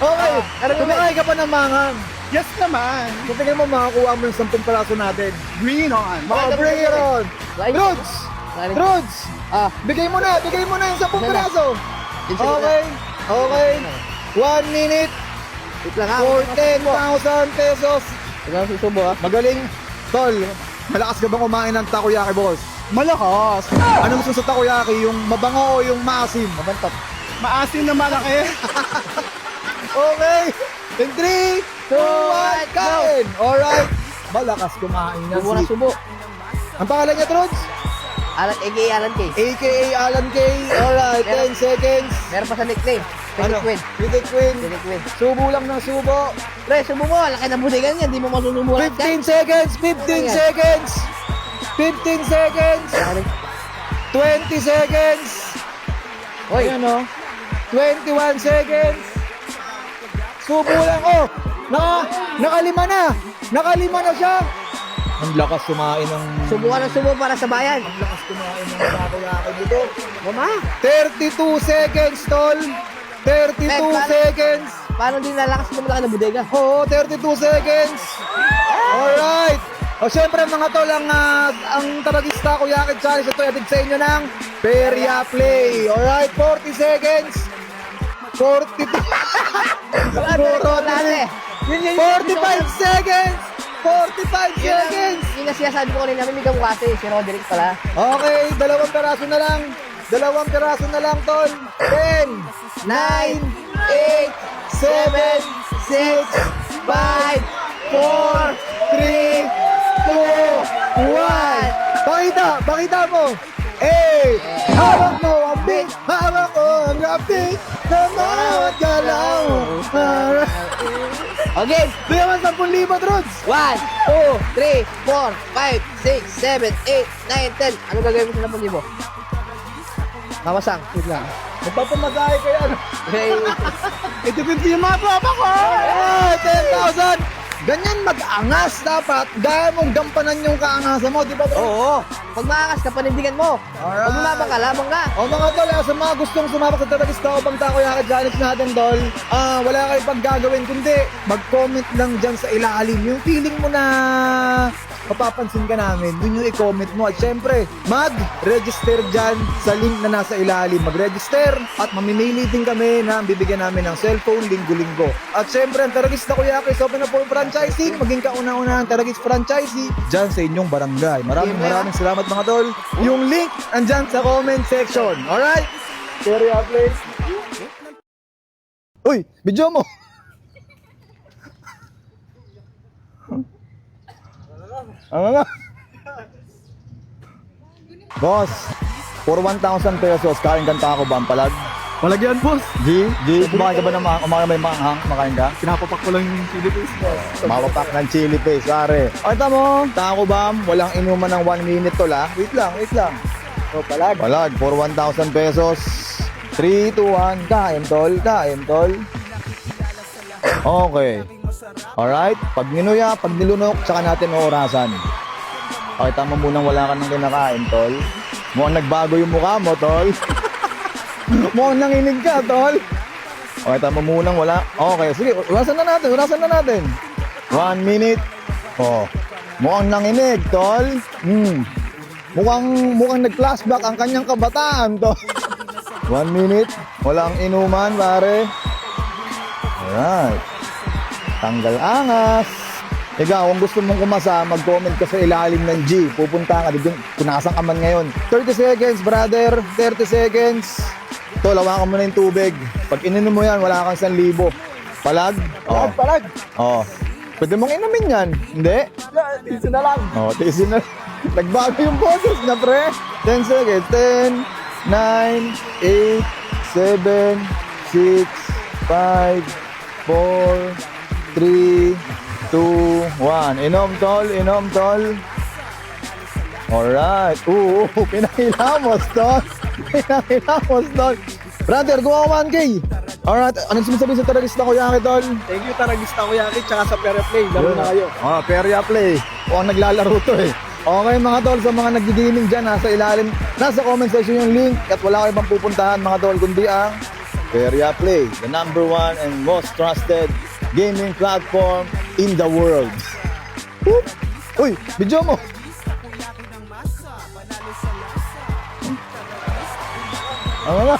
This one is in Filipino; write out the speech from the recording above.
Okay, kumakain ka pa ng manghang. Yes naman. So tingnan mo makakuha mo yung 10 peraso natin. Green on. Bring it on! Like- Rods! Like- Rods! Ah, Bigay mo na yung 10 Isa na. peraso. Okay, okay. 1 minute wait lang ha. for 10,000 pesos. Ikaw susubo ha. Magaling. Tol, malakas ka bang kumain ng takoyaki, boss? Malakas. Ano gusto sa takoyaki? Yung mabango o yung maasim? Mabantot. Maasim na malaki. Okay. In 3, 2, 1, kain! Alright. Malakas kumain na Subo na si... subo. Ang pangalan niya, Trods? Alan, a.k.a. Alan K. AKA Alan K. Alright, 10 seconds. Meron pa sa nickname. Ano? Philip Quinn. Philip Quinn. Philip Quinn. Subo lang ng subo. Pre, subo mo. Laki ng budigan yan. Di mo masusubo lahat 15 yan. seconds. 15 seconds. 15 seconds. 20 seconds. Hoy. Ayan o. 21 seconds. Subo lang. Oh, nakalima na. Nakalima na siya. Ang lakas kumain ng... Subo ka ng subo para sa bayan. Ang lakas kumain ng takoyaki dito. Mama. 32 seconds, tol. 32 paano- seconds. Paano din lalakas mo laki ng bodega? Oo, 32 seconds. Alright. O syempre mga tol, ang Taragis Takoyaki Challenge ito atid sa inyo ng Peria Play. Alright, 40 seconds. 42. Wala na eh. 45 seconds. 45 seconds. Yun na sinasabi ko kanina, may migaw kasi. Si Roderick pala. Okay, dalawang peraso na lang. Dalawang peraso na lang, tol. 10, 9, 8, 7, 6, 5, 4, 3, 2, 1. Pakita mo. Hawak mo ang beat, hawak ko ang beat, na bawat galaw. Okay. Bigyan mo 10,000, Trods. 1, 2, 3, 4, 5, 6, 7, 8, 9, 10. Ano gagawin mo sa 10,000? Mamasang. Wait lang. Magpapamagay kayo. Okay. Ito yung mga tropa ko. 10,000. Ganyan mag-angas dapat. Gaya mong gampanan yung kaangasan mo, di ba, Trods? Oo. Pag maakas ka, panindigan mo. Alright. Pag lumabang ka, labang ka. O mga tol, sa mga gustong sumabak sa Taragis Takoyaki Challenge natin, tol, wala kayo pag gagawin, kundi mag-comment lang dyan sa ilalim. Yung feeling mo na mapapansin ka namin, dun yung i-comment mo. At syempre, mag-register dyan sa link na nasa ilalim. Mag-register at mamimili din kami na bibigyan namin ng cellphone linggo-linggo. At syempre, ang Taragis Takoyaki is open na for franchising. Maging kauna-una ang Taragis Franchisee dyan sa inyong barangay. Maraming salamat mga tol. Yung link andyan sa comment section. Alright? Peria Play. Uy, video mo. Ano nga? Boss, for 1,000 pesos, kain kanta ako ba ang palag? Palagyan, boss. Kumakain ka ba ng kumakain ba yung manghang? Kumakain ka? Pinapapak ko lang yung chili paste, boss. Mapapak ng chili paste, pare. O, ito mo, Taco Bomb, walang inuman ng 1 minute to la. Wait lang. O, palag. Palag, for 1,000 pesos. 3, 2, 1, kain, tol. Okay. Alright, pag ninuya, pag nilunok, tsaka natin orasan. Okay, tama munang wala ka nang kinakain, tol. Mukhang nagbago yung mukha mo, tol. Mukhang nanginig ka, tol. Okay, tama munang wala. Okay, sige, orasan na natin. 1 minute. Oh, mukhang nanginig, tol. Mukhang nag-flashback ang kanyang kabataan, tol. 1 minute. Walang inuman, pare. Alright. Tanggal angas. Ikaw, kung gusto mong kumasa, mag-comment ka sa ilalim ng G. Pupunta ka dito, kung nasaan ka man ngayon. 30 seconds, brother. 30 seconds. Tol, hawakan mo na yung tubig. Pag ininom mo yan, wala kang 1,000. Palag? Oo. Palag. Oh. Pwede mong inumin yan. Hindi? Tiso na lang. Oh, tiisin na. Nagbago yung boses na, pre. 10 seconds. 10, 9, 8, 7, 6, 5, 4, 3, 2, 1. Inom, tol. Inom, tol. Alright. Pinahilamos, tol. Pinahilamos, tol. Brother, gawa ko 1K. Alright. Anong sinasabi sa Taragista ko, Yaki, tol? Thank you, Taragista Kuyaki, tsaka sa Pere Play. Laro na kayo. Peria Play. O, ang naglalaro to eh. Okay mga tol, sa mga nag-gaming dyan, nasa ilalim, nasa comment section yung link at wala kayo bang pupuntahan mga tol, kundi ang Peria Play, the number 1 and most trusted gaming platform in the world. Whoop! Uy, video mo! Ano na?